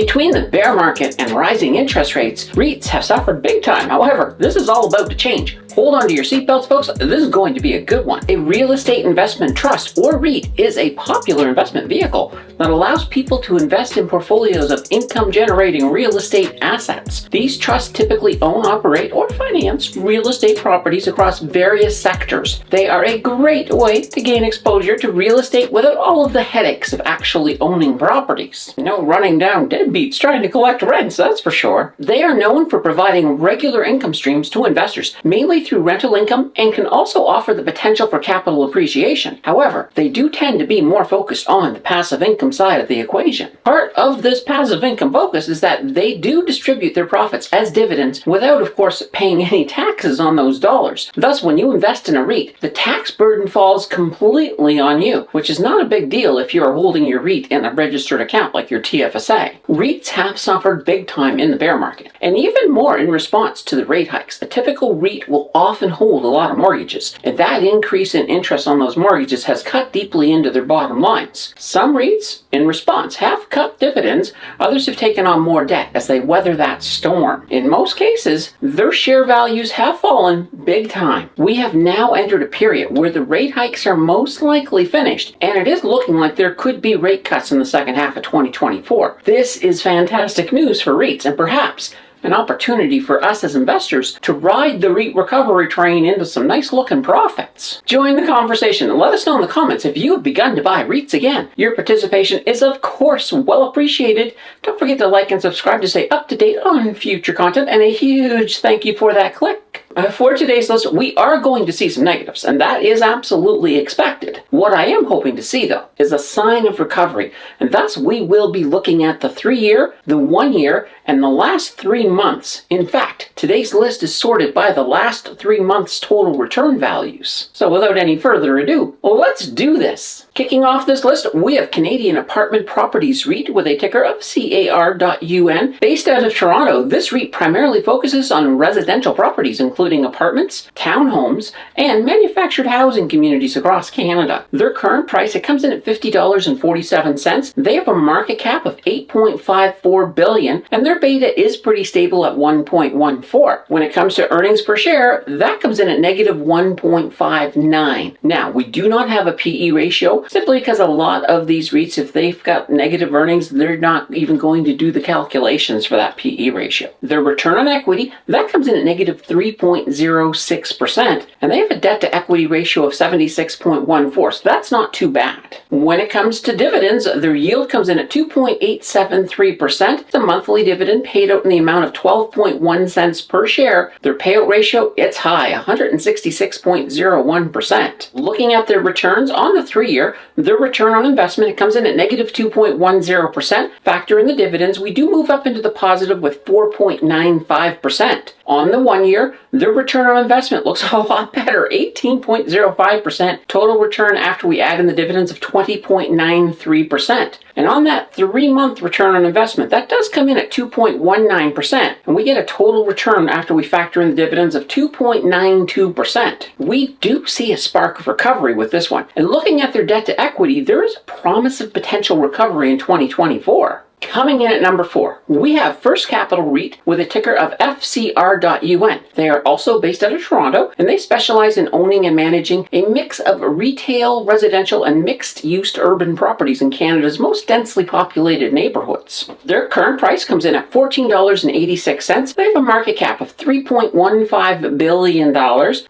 Between the bear market and rising interest rates, REITs have suffered big time. However, this is all about to change. Hold on to your seatbelts, folks. This is going to be a good one. A real estate investment trust, or REIT, is a popular investment vehicle that allows people to invest in portfolios of income-generating real estate assets. These trusts typically own, operate, or finance real estate properties across various sectors. They are a great way to gain exposure to real estate without all of the headaches of actually owning properties. No running down deadbeats trying to collect rents, that's for sure. They are known for providing regular income streams to investors, mainly through rental income, and can also offer the potential for capital appreciation. However, they do tend to be more focused on the passive income side of the equation. Part of this passive income focus is that they do distribute their profits as dividends without, of course, paying any taxes on those dollars. Thus, when you invest in a REIT, the tax burden falls completely on you, which is not a big deal if you are holding your REIT in a registered account like your TFSA. REITs have suffered big time in the bear market, and even more in response to the rate hikes. A typical REIT will often hold a lot of mortgages, and that increase in interest on those mortgages has cut deeply into their bottom lines. Some REITs, in response, have cut dividends. Others have taken on more debt as they weather that storm. In most cases, their share values have fallen big time. We have now entered a period where the rate hikes are most likely finished, and it is looking like there could be rate cuts in the second half of 2024. This is fantastic news for REITs, and perhaps an opportunity for us as investors to ride the REIT recovery train into some nice looking profits. Join the conversation and let us know in the comments if you have begun to buy REITs again. Your participation is of course well appreciated. Don't forget to like and subscribe to stay up to date on future content, and a huge thank you for that click. For today's list, we are going to see some negatives, and that is absolutely expected. What I am hoping to see, though, is a sign of recovery, and thus we will be looking at the 3-year, the 1-year, and the last 3 months. In fact, today's list is sorted by the last 3 months' total return values. So without any further ado, let's do this. Kicking off this list, we have Canadian Apartment Properties REIT with a ticker of CAR.UN. Based out of Toronto, this REIT primarily focuses on residential properties, including apartments, townhomes, and manufactured housing communities across Canada. Their current price, it comes in at $50.47. They have a market cap of $8.54 billion, and their beta is pretty stable at 1.14. When it comes to earnings per share, that comes in at negative 1.59. Now, we do not have a PE ratio, simply because a lot of these REITs, if they've got negative earnings, they're not even going to do the calculations for that PE ratio. Their return on equity, that comes in at negative 3.06%, and they have a debt to equity ratio of 76.14, so that's not too bad. When it comes to dividends, their yield comes in at 2.873%. The monthly dividend paid out in the amount of 12.1 cents per share. Their payout ratio, it's high, 166.01%. Looking at their returns on the 3-year, their return on investment, it comes in at negative 2.10%. Factor in the dividends, we do move up into the positive with 4.95%. On the 1-year, their return on investment looks a lot better, 18.05%. Total return after we add in the dividends of 20.93%. And on that 3-month return on investment, that does come in at 2.19%. And we get a total return after we factor in the dividends of 2.92%. We do see a spark of recovery with this one. And looking at their debt to equity, there is a promise of potential recovery in 2024. Coming in at number 4, we have First Capital REIT with a ticker of FCR.UN. They are also based out of Toronto, and they specialize in owning and managing a mix of retail, residential, and mixed-use urban properties in Canada's most densely populated neighborhoods. Their current price comes in at $14.86. They have a market cap of $3.15 billion.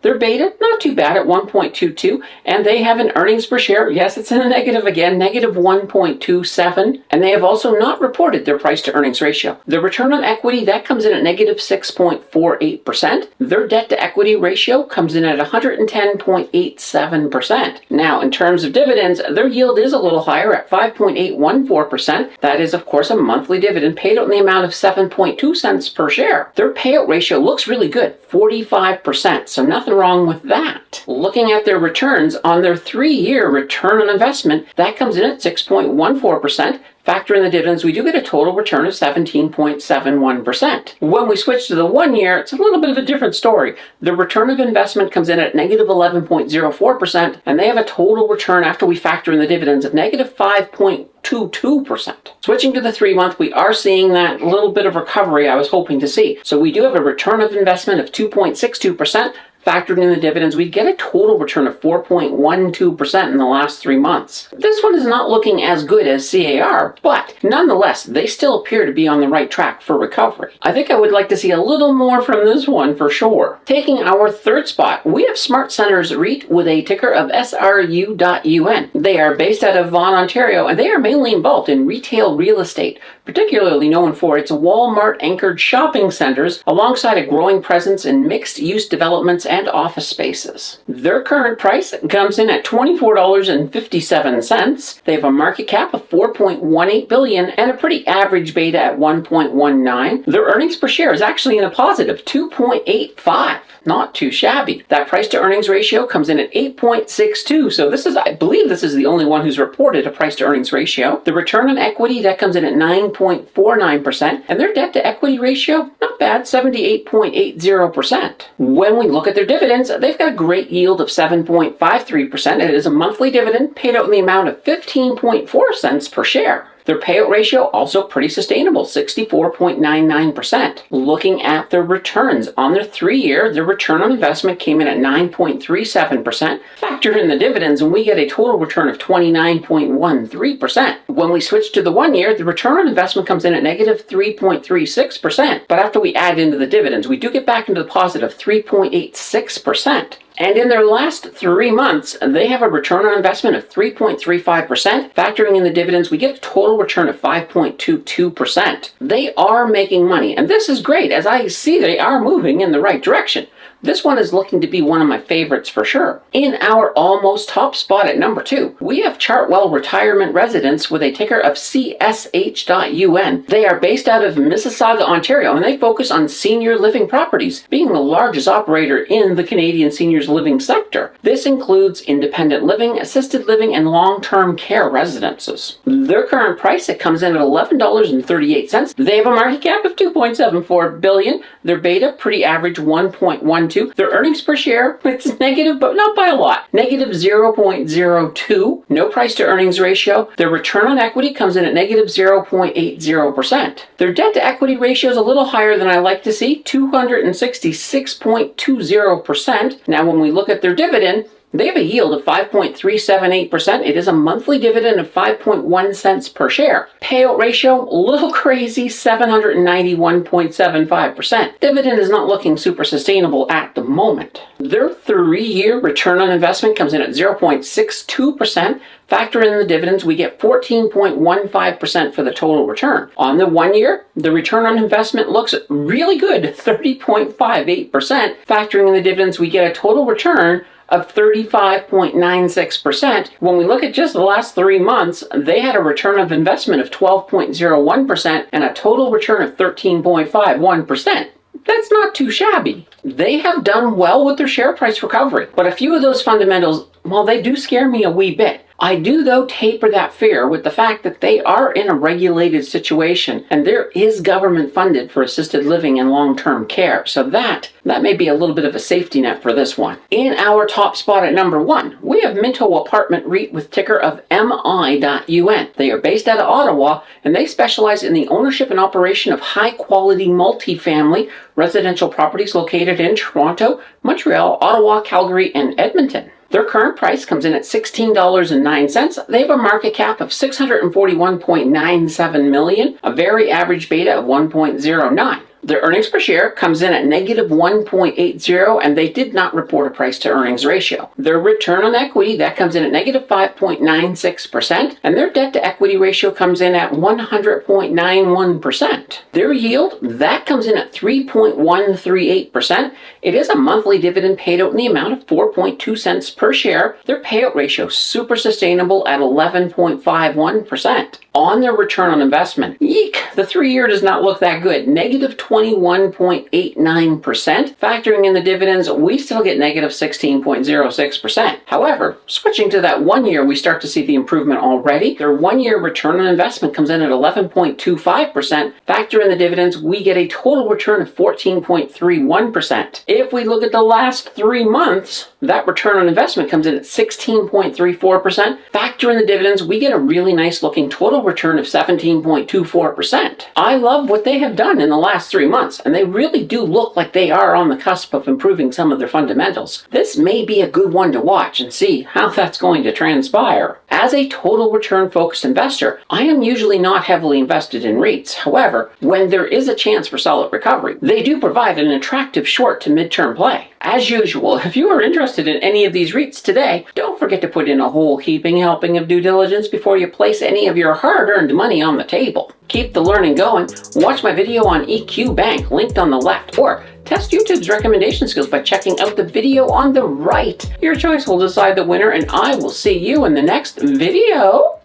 Their beta, not too bad at 1.22, and they have an earnings per share, yes, it's in a negative again, negative 1.27, and they have also not reported their price to earnings ratio. The return on equity, that comes in at negative 6.48%. Their debt to equity ratio comes in at 110.87%. Now, in terms of dividends, their yield is a little higher at 5.814%. That is, of course, a monthly dividend paid out in the amount of 7.2 cents per share. Their payout ratio looks really good, 45%, so nothing wrong with that. Looking at their returns on their 3-year return on investment, that comes in at 6.14%. Factor in the dividends, we do get a total return of 17.71%. When we switch to the 1 year, it's a little bit of a different story. The return of investment comes in at negative 11.04%, and they have a total return after we factor in the dividends of negative 5.22%. Switching to the 3-month, we are seeing that little bit of recovery I was hoping to see. So we do have a return of investment of 2.62%. Factored in the dividends, we get a total return of 4.12% in the last 3 months. This one is not looking as good as CAR, but nonetheless, they still appear to be on the right track for recovery. I think I would like to see a little more from this one for sure. Taking our 3rd spot, we have Smart Centers REIT with a ticker of SRU.UN. They are based out of Vaughan, Ontario, and they are mainly involved in retail real estate, particularly known for its Walmart-anchored shopping centers, alongside a growing presence in mixed-use developments and office spaces. Their current price comes in at $24.57. They have a market cap of $4.18 billion and a pretty average beta at 1.19. Their earnings per share is actually in a positive 2.85. Not too shabby. That price to earnings ratio comes in at 8.62. So I believe this is the only one who's reported a price to earnings ratio. The return on equity, that comes in at 9.49%. And their debt to equity ratio, not bad, 78.80%. When we look at their dividends, they've got a great yield of 7.53%. It is a monthly dividend paid out in the amount of 15.4 cents per share. Their payout ratio also pretty sustainable, 64.99%. Looking at their returns, on their 3-year, their return on investment came in at 9.37%. Factor in the dividends and we get a total return of 29.13%. When we switch to the 1 year, the return on investment comes in at negative 3.36%. But after we add into the dividends, we do get back into the positive 3.86%. And in their last 3 months, they have a return on investment of 3.35%. Factoring in the dividends, we get a total return of 5.22%. They are making money, and this is great, as I see they are moving in the right direction. This one is looking to be one of my favorites for sure. In our almost top spot at number 2, we have Chartwell Retirement Residence with a ticker of CSH.UN. They are based out of Mississauga, Ontario, and they focus on senior living properties, being the largest operator in the Canadian seniors living sector. This includes independent living, assisted living, and long-term care residences. Their current price, it comes in at $11.38. They have a market cap of $2.74 billion. Their beta, pretty average, 1.12. Their earnings per share, it's negative, but not by a lot. Negative 0.02. No price to earnings ratio. Their return on equity comes in at negative 0.80%. Their debt to equity ratio is a little higher than I like to see, 266.20%. Now, when we look at their dividend, they have a yield of 5.378%. It is a monthly dividend of 5.1 cents per share. Payout ratio, a little crazy, 791.75%. Dividend is not looking super sustainable at the moment. Their 3-year return on investment comes in at 0.62%. Factor in the dividends, we get 14.15% for the total return. On the 1 year, the return on investment looks really good, 30.58%. Factoring in the dividends, we get a total return of 35.96%. When we look at just the last 3 months, they had a return of investment of 12.01% and a total return of 13.51%. That's not too shabby. They have done well with their share price recovery, but a few of those fundamentals, well, they do scare me a wee bit. I do, though, taper that fear with the fact that they are in a regulated situation and there is government funded for assisted living and long-term care. So that may be a little bit of a safety net for this one. In our top spot at number 1, we have MTO Apartment REIT with ticker of MI.UN. They are based out of Ottawa and they specialize in the ownership and operation of high-quality multifamily residential properties located in Toronto, Montreal, Ottawa, Calgary, and Edmonton. Their current price comes in at $16.09. They have a market cap of $641.97 million, a very average beta of 1.09. Their earnings per share comes in at negative 1.80, and they did not report a price to earnings ratio. Their return on equity, that comes in at negative 5.96%, and their debt to equity ratio comes in at 100.91%. Their yield, that comes in at 3.138%. It is a monthly dividend paid out in the amount of 4.2 cents per share. Their payout ratio, super sustainable at 11.51%. On their return on investment, eek, the 3-year does not look that good. Negative 21.89%. Factoring in the dividends, we still get negative 16.06%. However, switching to that 1 year, we start to see the improvement already. Their 1-year return on investment comes in at 11.25%. Factor in the dividends, we get a total return of 14.31%. If we look at the last 3 months, that return on investment comes in at 16.34%. Factor in the dividends, we get a really nice looking total return of 17.24%. I love what they have done in the last 3 months, and they really do look like they are on the cusp of improving some of their fundamentals. This may be a good one to watch and see how that's going to transpire. As a total return focused investor, I am usually not heavily invested in REITs. However, when there is a chance for solid recovery, they do provide an attractive short to mid-term play. As usual, if you are interested in any of these REITs today, don't forget to put in a whole heaping helping of due diligence before you place any of your hard-earned money on the table. Keep the learning going. Watch my video on EQ Bank, linked on the left, or test YouTube's recommendation skills by checking out the video on the right. Your choice will decide the winner, and I will see you in the next video.